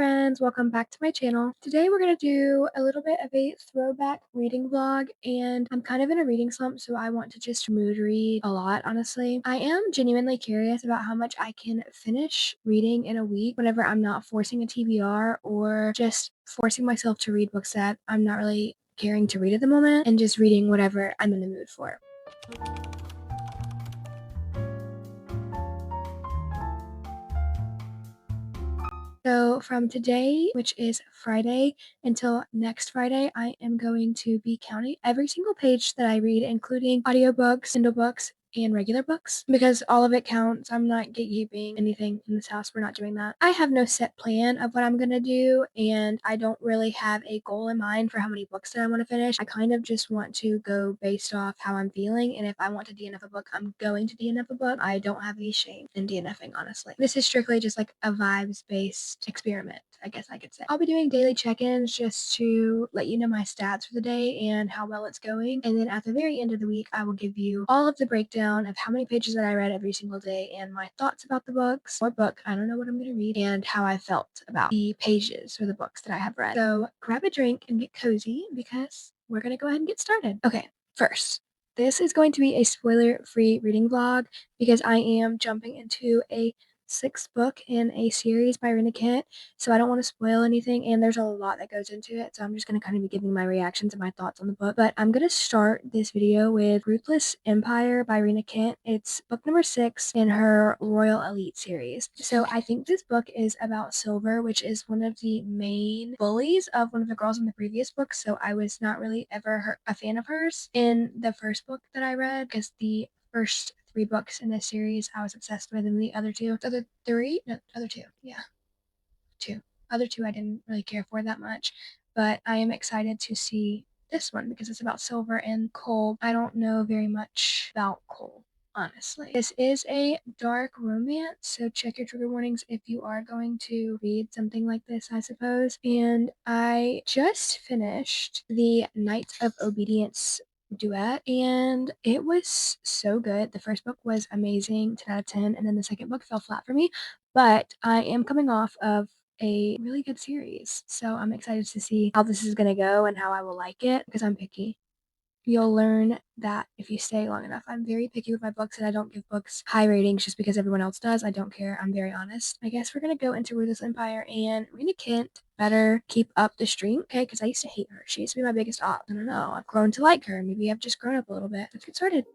friends, welcome back to my channel. Today we're going to do a little bit of a throwback reading vlog, and I'm kind of in a reading slump, so I want to just mood read a lot, honestly. I am genuinely curious about how much I can finish reading in a week whenever I'm not forcing a TBR or just forcing myself to read books that I'm not really caring to read at the moment and just reading whatever I'm in the mood for. So from today, which is Friday, until next Friday, I am going to be counting every single page that I read, including audiobooks, Kindle books, and regular books, because all of it counts. I'm not gatekeeping anything in this house. We're not doing that. I have no set plan of what I'm going to do, and I don't really have a goal in mind for how many books that I want to finish. I kind of just want to go based off how I'm feeling, and if I want to DNF a book, I'm going to DNF a book. I don't have any shame in DNFing, honestly. This is strictly just like a vibes-based experiment, I guess I could say. I'll be doing daily check-ins just to let you know my stats for the day and how well it's going, and then at the very end of the week, I will give you all of the breakdown of how many pages that I read every single day and my thoughts about the books or book. I don't know what I'm going to read, and how I felt about the pages or the books that I have read. So grab a drink and get cozy because we're going to go ahead and get started. Okay, first, this is going to be a spoiler-free reading vlog because I am jumping into a sixth book in a series by Rena Kent, so I don't want to spoil anything, and there's a lot that goes into it, so I'm just going to kind of be giving my reactions and my thoughts on the book. But I'm going to start this video with Ruthless Empire by Rena Kent. It's book number 6 in her Royal Elite series. So I think this book is about Silver, which is one of the main bullies of one of the girls in the previous book, so I was not really ever a fan of hers in the first book that I read, because the first 3 books in this series I was obsessed with, and the other 2, other 3, no, other 2, yeah, 2. Other 2 I didn't really care for that much, but I am excited to see this one because it's about Silver and Cole. I don't know very much about Cole, honestly. This is a dark romance, so check your trigger warnings if you are going to read something like this, I suppose. And I just finished the Knights of Obedience duet, and it was so good. The first book was amazing, 10 out of 10, and then the second book fell flat for me, but I am coming off of a really good series, so I'm excited to see how this is going to go and how I will like it because I'm picky. You'll learn that if you stay long enough. I'm very picky with my books, and I don't give books high ratings just because everyone else does. I don't care. I'm very honest. I guess we're going to go into Ruthless Empire, and Rena Kent better keep up the stream, okay? Because I used to hate her. She used to be my biggest op. I don't know. I've grown to like her. Maybe I've just grown up a little bit. Let's get started.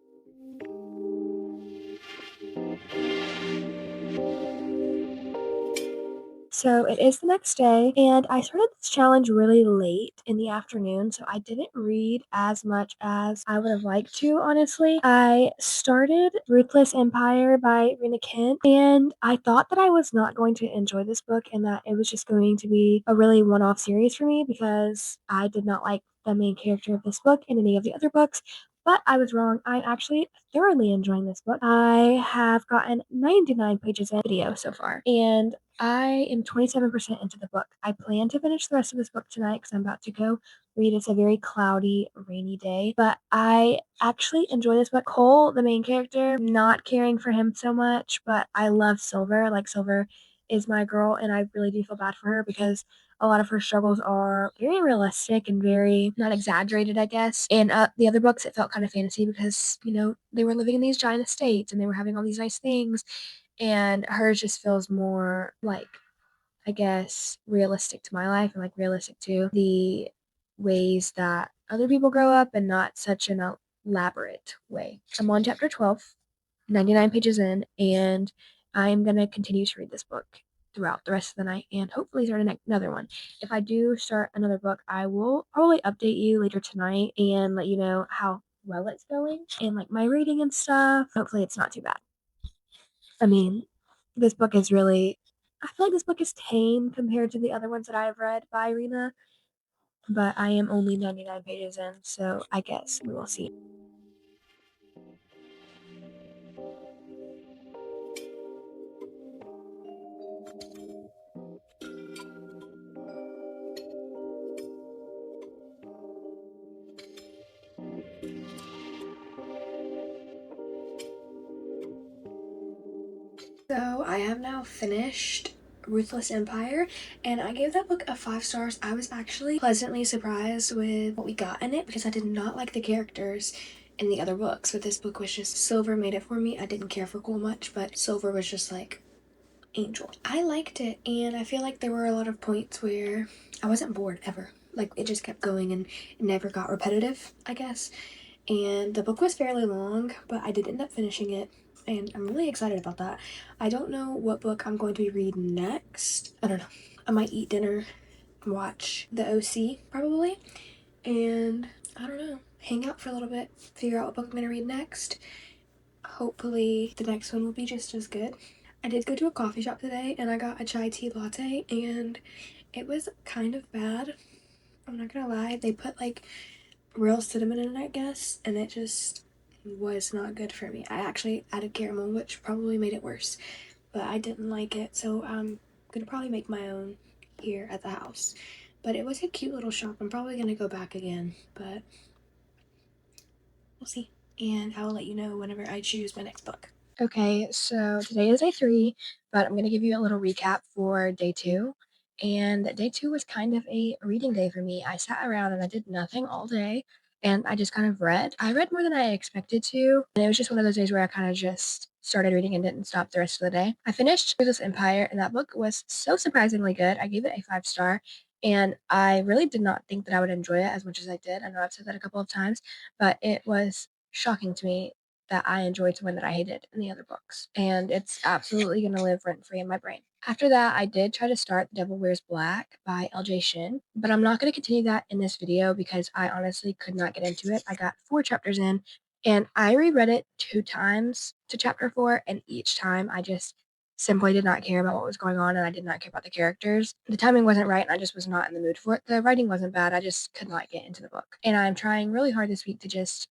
So it is the next day, and I started this challenge really late in the afternoon, so I didn't read as much as I would have liked to, honestly. I started Ruthless Empire by Rena Kent, and I thought that I was not going to enjoy this book and that it was just going to be a really one-off series for me because I did not like the main character of this book in any of the other books. But I was wrong. I'm actually thoroughly enjoying this book. I have gotten 99 pages in video so far, and I am 27% into the book. I plan to finish the rest of this book tonight because I'm about to go read. It's a very cloudy, rainy day, but I actually enjoy this book. Cole, the main character, not caring for him so much, but I love Silver. Like, Silver is my girl, and I really do feel bad for her because a lot of her struggles are very realistic and very not exaggerated, I guess. In the other books, it felt kind of fantasy because, they were living in these giant estates and they were having all these nice things, and hers just feels more like, I guess, realistic to my life and like realistic to the ways that other people grow up and not such an elaborate way. I'm on chapter 12, 99 pages in, and I'm going to continue to read this book throughout the rest of the night and hopefully start another one. If I do start another book, I will probably update you later tonight and let you know how well it's going and like my rating and stuff. Hopefully it's not too bad. I mean, this book is really, I feel like this book is tame compared to the other ones that I've read by Rena, but I am only 99 pages in, so I guess we will see. So I have now finished Ruthless Empire, and I gave that book a 5 stars. I was actually pleasantly surprised with what we got in it because I did not like the characters in the other books, but this book was just, Silver made it for me. I didn't care for Cool much, but Silver was just like Angel. I liked it, and I feel like there were a lot of points where I wasn't bored ever. Like, it just kept going and it never got repetitive, I guess. And the book was fairly long, but I did end up finishing it, and I'm really excited about that. I don't know what book I'm going to be reading next. I don't know. I might eat dinner, watch The OC probably, and I don't know, hang out for a little bit, figure out what book I'm gonna read next. Hopefully the next one will be just as good. I did go to a coffee shop today and I got a chai tea latte, and it was kind of bad. I'm not gonna lie. They put like real cinnamon in it, I guess, and it just was not good for me. I actually added caramel, which probably made it worse, but I didn't like it, so I'm gonna probably make my own here at the house. But it was a cute little shop. I'm probably gonna go back again, but we'll see. And I will let you know whenever I choose my next book. Okay, so today is day 3, but I'm going to give you a little recap for day 2. And day 2 was kind of a reading day for me. I sat around and I did nothing all day, and I just kind of read. I read more than I expected to, and it was just one of those days where I kind of just started reading and didn't stop the rest of the day. I finished This Empire, and that book was so surprisingly good. I gave it a 5 star, and I really did not think that I would enjoy it as much as I did. I know I've said that a couple of times, but it was shocking to me that I enjoyed something that I hated in the other books, and it's absolutely going to live rent free in my brain. After that, I did try to start The Devil Wears Black by L.J. Shin, but I'm not going to continue that in this video because I honestly could not get into it. I got 4 chapters in, and I reread it 2 times to chapter 4, and each time I just simply did not care about what was going on, and I did not care about the characters. The timing wasn't right, and I just was not in the mood for it. The writing wasn't bad. I just could not get into the book. And I'm trying really hard this week to just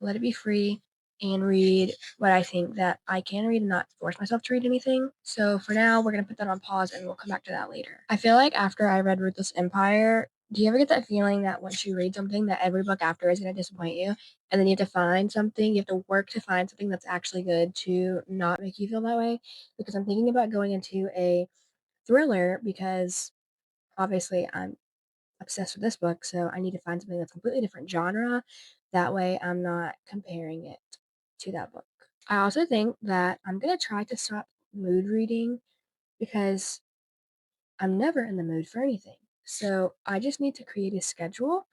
let it be free and read what I think that I can read and not force myself to read anything. So for now, we're going to put that on pause and we'll come back to that later. I feel like after I read Ruthless Empire, do you ever get that feeling that once you read something that every book after is going to disappoint you, and then you have to find something, you have to work to find something that's actually good to not make you feel that way? Because I'm thinking about going into a thriller because obviously I'm obsessed with this book, so I need to find something that's completely different genre. That way, I'm not comparing it to that book. I also think that I'm gonna try to stop mood reading because I'm never in the mood for anything. So I just need to create a schedule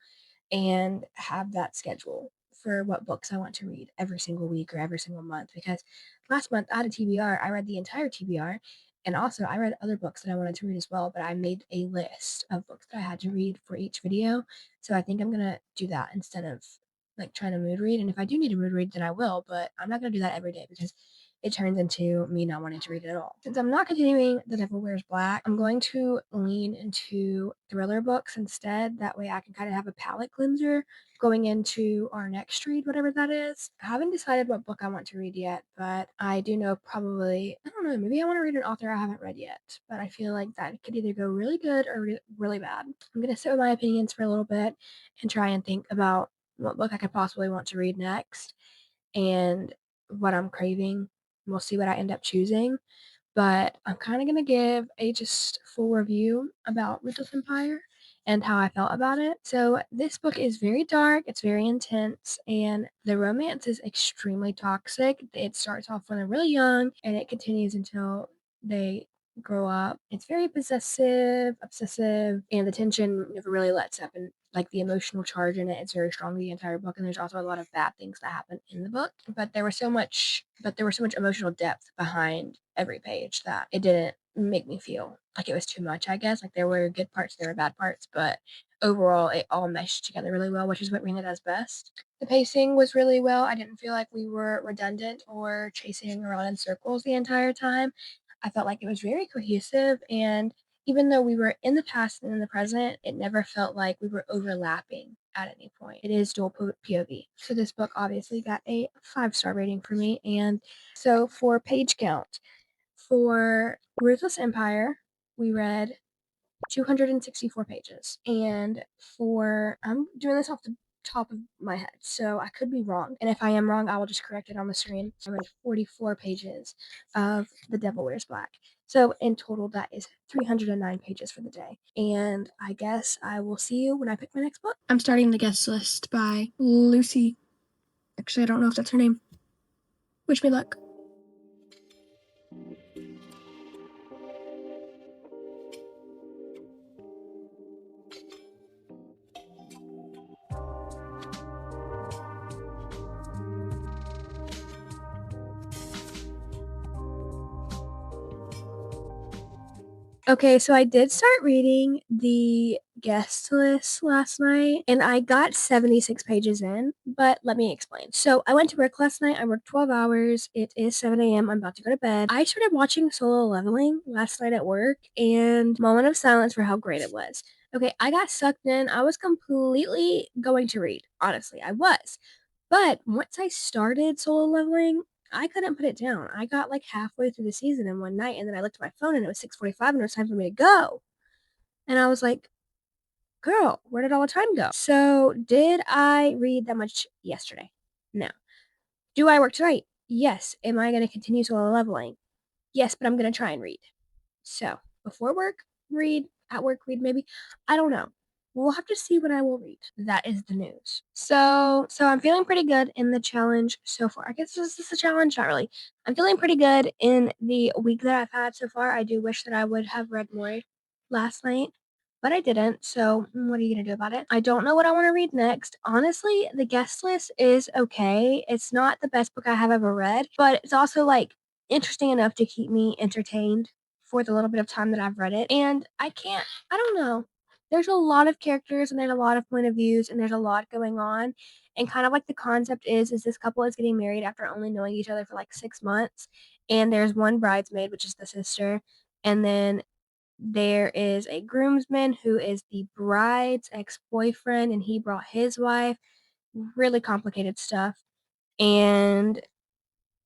and have that schedule for what books I want to read every single week or every single month. Because last month I had a TBR, I read the entire TBR, and also I read other books that I wanted to read as well, but I made a list of books that I had to read for each video. So I think I'm gonna do that instead of like trying to mood read. And if I do need to mood read, then I will, but I'm not gonna do that every day because it turns into me not wanting to read it at all. Since I'm not continuing The Devil Wears Black, I'm going to lean into thriller books instead. That way I can kind of have a palate cleanser going into our next read, whatever that is. I haven't decided what book I want to read yet, but I do know probably, I don't know, maybe I want to read an author I haven't read yet, but I feel like that could either go really good or really bad. I'm going to sit with my opinions for a little bit and try and think about what book I could possibly want to read next and what I'm craving. We'll see what I end up choosing, but I'm kind of going to give a just full review about Ruthless Empire and how I felt about it. So, this book is very dark, it's very intense, and the romance is extremely toxic. It starts off when they're really young and it continues until they grow up. It's very possessive, obsessive, and the tension never really lets up. And like the emotional charge in it is very strong the entire book. And there's also a lot of bad things that happen in the book. But there was so much emotional depth behind every page that it didn't make me feel like it was too much, I guess. Like there were good parts, there were bad parts, but overall it all meshed together really well, which is what Rena does best. The pacing was really well. I didn't feel like we were redundant or chasing around in circles the entire time. I felt like it was very cohesive, and even though we were in the past and in the present, it never felt like we were overlapping at any point. It is dual POV. So this book obviously got a 5 star rating for me. And so for page count, for Ruthless Empire, we read 264 pages. And for, I'm doing this off the top of my head, so I could be wrong. And if I am wrong, I will just correct it on the screen. I read 44 pages of The Devil Wears Black. So in total, that is 309 pages for the day. And I guess I will see you when I pick my next book. I'm starting the guest list by Lucy. Actually, I don't know if that's her name. Wish me luck. Okay, so I did start reading the guest list last night and I got 76 pages in, but let me explain. So I went to work last night. I worked 12 hours. It is 7 a.m. I'm about to go to bed. I started watching Solo Leveling last night at work and moment of silence for how great it was. Okay, I got sucked in. I was completely going to read. Honestly, I was. But once I started Solo Leveling, I couldn't put it down. I got like halfway through the season in one night, and then I looked at my phone and it was 6:45 and it was time for me to go. And I was like, girl, where did all the time go? So, did I read that much yesterday? No. Do I work tonight? Yes. Am I going to continue Solo Leveling? Yes, but I'm going to try and read. So, before work, read. At work, read maybe. I don't know. We'll have to see what I will read. That is the news. So I'm feeling pretty good in the challenge so far. I guess this is a challenge, not really. I'm feeling pretty good in the week that I've had so far. I do wish that I would have read more last night, but I didn't. So what are you gonna do about it? I don't know what I want to read next. Honestly, the guest list is okay. It's not the best book I have ever read, but it's also like interesting enough to keep me entertained for the little bit of time that I've read it. And I don't know. There's a lot of characters and there's a lot of point of views and there's a lot going on. And kind of like the concept is this couple is getting married after only knowing each other for like 6 months. And there's one bridesmaid, which is the sister. And then there is a groomsman who is the bride's ex boyfriend and he brought his wife. Really complicated stuff. And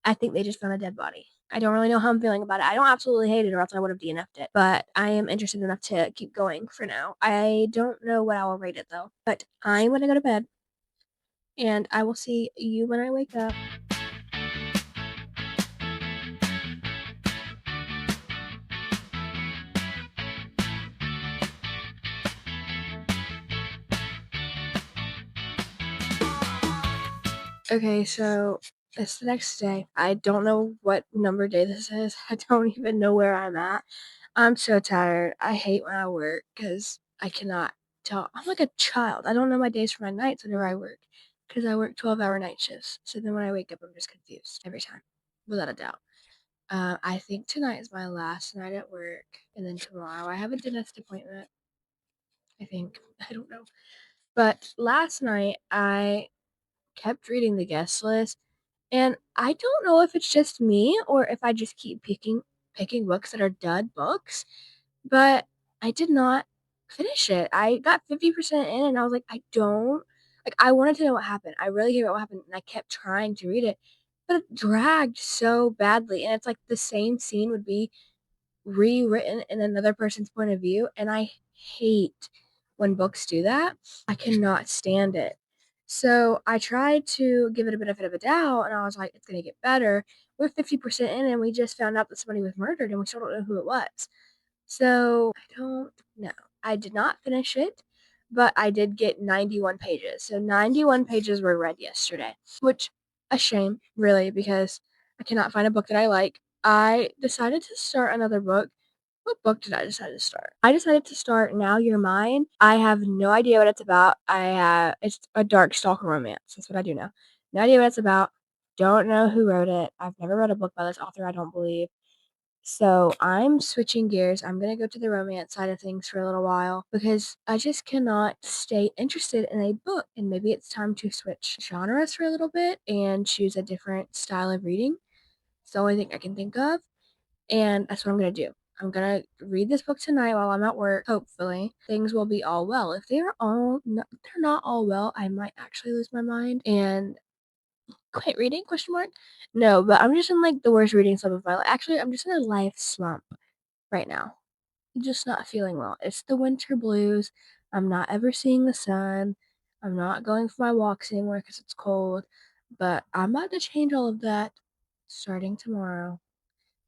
I think they just found a dead body. I don't really know how I'm feeling about it. I don't absolutely hate it or else I would have DNF'd it, but I am interested enough to keep going for now. I don't know what I will rate it though, but I'm gonna go to bed and I will see you when I wake up. Okay, so it's the next day. I don't know what number day this is. I don't even know where I'm at. I'm so tired. I hate when I work because I cannot tell. I'm like a child. I don't know my days from my nights whenever I work because I work 12-hour night shifts. So then when I wake up, I'm just confused every time, without a doubt. I think tonight is my last night at work, and then tomorrow I have a dentist appointment. I think. I don't know. But last night I kept reading the guest list and I don't know if it's just me or if I just keep picking books that are dud books, but I did not finish it. I got 50% in and I was like, I don't like I wanted to know what happened. I really care about what happened and I kept trying to read it, but it dragged so badly and it's like the same scene would be rewritten in another person's point of view, and I hate when books do that. I cannot stand it. So I tried to give it a benefit of a doubt, and I was like, it's gonna get better. We're 50% in, and we just found out that somebody was murdered, and we still don't know who it was. So I don't know. I did not finish it, but I did get 91 pages. So 91 pages were read yesterday, which a shame, really, because I cannot find a book that I like. I decided to start another book. What book did I decide to start? I decided to start Now You're Mine. I have no idea what it's about. It's a dark stalker romance. That's what I do know. No idea what it's about. Don't know who wrote it. I've never read a book by this author, I don't believe. So I'm switching gears. I'm gonna go to the romance side of things for a little while because I just cannot stay interested in a book. And maybe it's time to switch genres for a little bit and choose a different style of reading. It's the only thing I can think of. And that's what I'm gonna do. I'm gonna read this book tonight while I'm at work. Hopefully, things will be all well. If they're not all well, I might actually lose my mind and quit reading? Question mark. No, but I'm just in like the worst reading slump of my life. Actually, I'm just in a life slump right now. I'm just not feeling well. It's the winter blues. I'm not ever seeing the sun. I'm not going for my walks anymore because it's cold, but I'm about to change all of that starting tomorrow.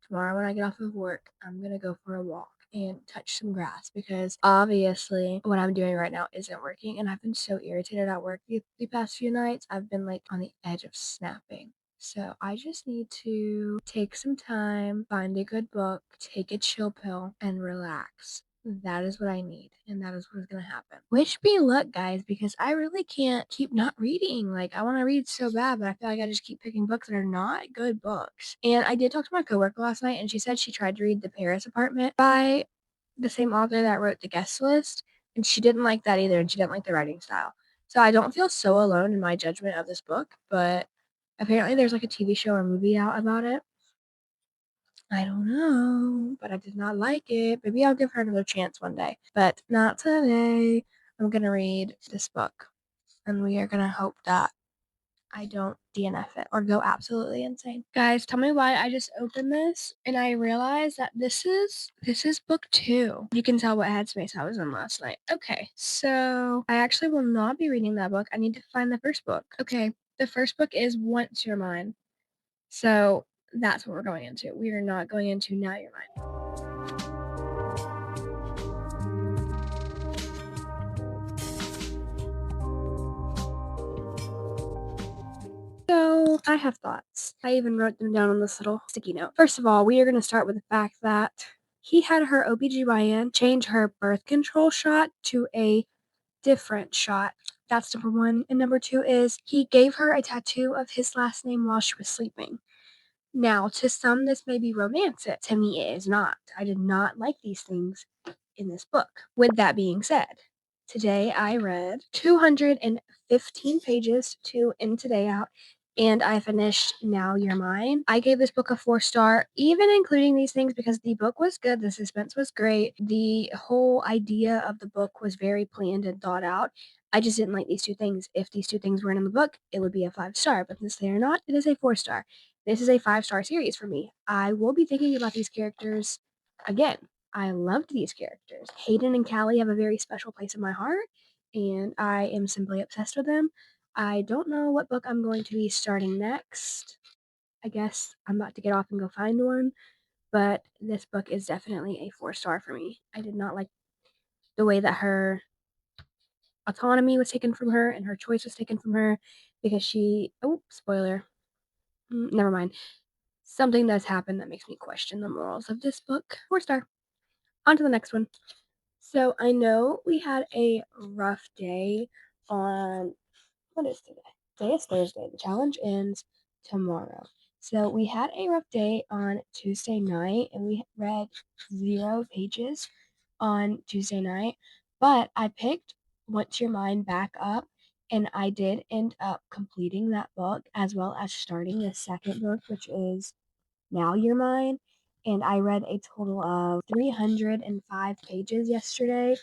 Tomorrow when I get off of work, I'm gonna go for a walk and touch some grass because obviously what I'm doing right now isn't working, and I've been so irritated at work the past few nights. I've been like on the edge of snapping. So I just need to take some time, find a good book, take a chill pill, and relax. That is what I need, and that is what is gonna happen. Wish me luck, guys, because I really can't keep not reading. Like, I want to read so bad, but I feel like I just keep picking books that are not good books. And I did talk to my coworker last night, and she said she tried to read The Paris Apartment by the same author that wrote The Guest List, and she didn't like that either, and she didn't like the writing style. So I don't feel so alone in my judgment of this book, but apparently there's like a TV show or movie out about it. I don't know, but I did not like it. Maybe I'll give her another chance one day, but not today. I'm gonna read this book, and we are gonna hope that I don't DNF it or go absolutely insane. Guys, tell me why I just opened this and I realized that this is book 2. You can tell what headspace I was in last night. Okay, so I actually will not be reading that book. I need to find the first book. Okay, the first book is Once You're Mine. So that's what we're going into. We are not going into Now You're Mine. So I have thoughts. I even wrote them down on this little sticky note. First of all, we are going to start with the fact that he had her OBGYN change her birth control shot to a different shot. That's number one. And number two is he gave her a tattoo of his last name while she was sleeping. Now, to some, this may be romantic. To me, it is not. I did not like these things in this book. With that being said, today I read 215 pages to In Today Out, and I finished Now You're Mine. I gave this book a 4-star, even including these things, because the book was good, the suspense was great, the whole idea of the book was very planned and thought out. I just didn't like these two things. If these two things weren't in the book, it would be a 5-star, but since they are not, it is a 4-star. This is a 5-star series for me. I will be thinking about these characters again. I loved these characters. Hayden and Callie have a very special place in my heart, and I am simply obsessed with them. I don't know what book I'm going to be starting next. I guess I'm about to get off and go find one, but this book is definitely a 4-star for me. I did not like the way that her autonomy was taken from her and her choice was taken from her because spoiler. Never mind. Something does happen that makes me question the morals of this book. 4-star. On to the next one. So I know we had a rough day on what is today? Today is Thursday. The challenge ends tomorrow. So we had a rough day on Tuesday night and we read 0 pages on Tuesday night. But I picked Once Your Mind back up and I did end up completing that book as well as starting the second book, which is Now You're Mine. And I read a total of 305 pages yesterday,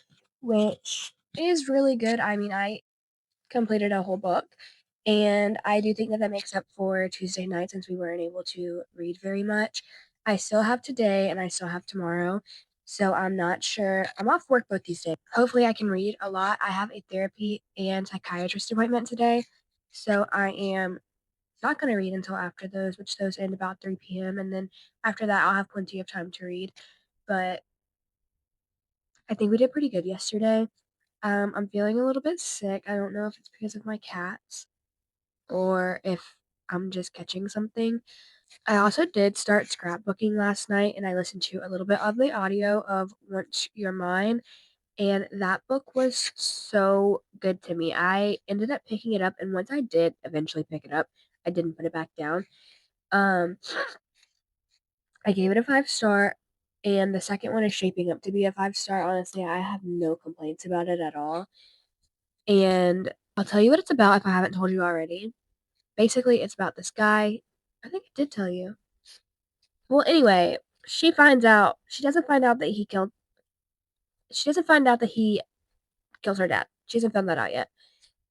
which is really good. I mean, I completed a whole book, and I do think that that makes up for Tuesday night since we weren't able to read very much. I still have today and I still have tomorrow, so I'm not sure. I'm off work both these days. Hopefully, I can read a lot. I have a therapy and psychiatrist appointment today, so I am not going to read until after those, which those end about 3 p.m. And then after that, I'll have plenty of time to read. But I think we did pretty good yesterday. I'm feeling a little bit sick. I don't know if it's because of my cats or if I'm just catching something. I also did start scrapbooking last night and I listened to a little bit of the audio of Once You're Mine. And that book was so good to me. I ended up picking it up, and once I did eventually pick it up, I didn't put it back down. Um, I gave it a 5-star, and the second one is shaping up to be a 5-star. Honestly, I have no complaints about it at all. And I'll tell you what it's about if I haven't told you already. Basically, it's about this guy. I think I did tell you. Well, anyway, she doesn't find out that he kills her dad. She hasn't found that out yet.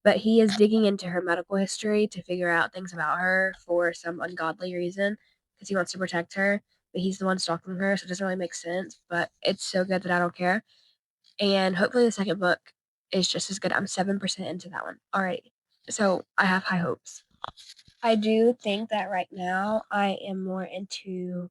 But he is digging into her medical history to figure out things about her for some ungodly reason because he wants to protect her, but he's the one stalking her, so it doesn't really make sense. But it's so good that I don't care. And hopefully, the second book is just as good. I'm 7% into that one already. So I have high hopes. I do think that right now I am more into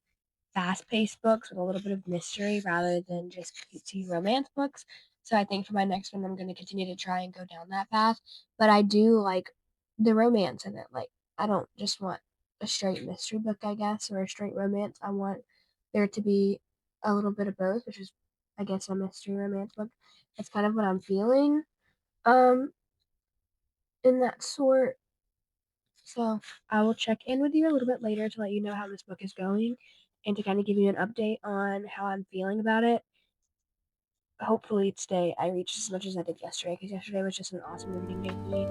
fast-paced books with a little bit of mystery rather than just cutesy romance books. So I think for my next one, I'm going to continue to try and go down that path. But I do like the romance in it. Like, I don't just want a straight mystery book, I guess, or a straight romance. I want there to be a little bit of both, which is, I guess, a mystery romance book. That's kind of what I'm feeling um, in that sort. So I will check in with you a little bit later to let you know how this book is going and to kind of give you an update on how I'm feeling about it. Hopefully today I reach as much as I did yesterday because yesterday was just an awesome reading day for me.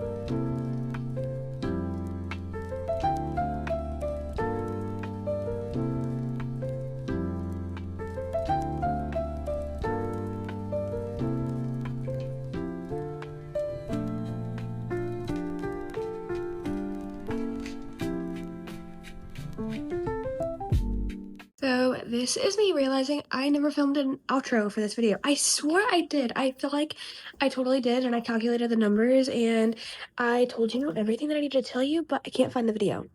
So this is me realizing I never filmed an outro for this video. I swore I did. I feel like I totally did, and I calculated the numbers and I told you everything that I needed to tell you, but I can't find the video.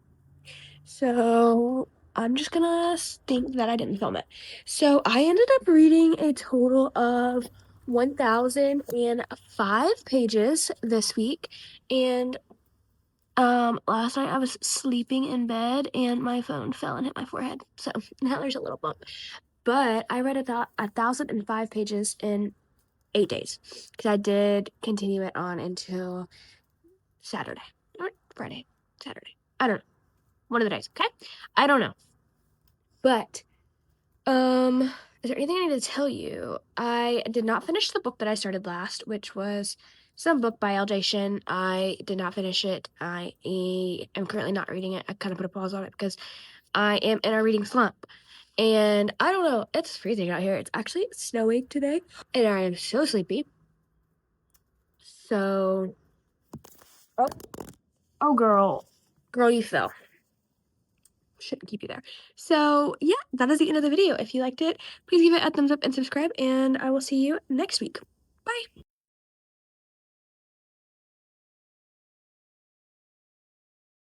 So I'm just gonna think that I didn't film it. So I ended up reading a total of 1,005 pages this week, and last night I was sleeping in bed and my phone fell and hit my forehead. So now there's a little bump. But I read 1,005 pages in 8 days because I did continue it on until Saturday or Friday, Saturday. I don't know. One of the days. Okay. I don't know. But is there anything I need to tell you? I did not finish the book that I started last, which was some book by L.J. Shin. I did not finish it. I am currently not reading it. I kind of put a pause on it because I am in a reading slump. And I don't know, it's freezing out here. It's actually snowing today, and I am so sleepy. So, oh, girl, you fell. Shouldn't keep you there. So yeah, that is the end of the video. If you liked it, please give it a thumbs up and subscribe, and I will see you next week. Bye.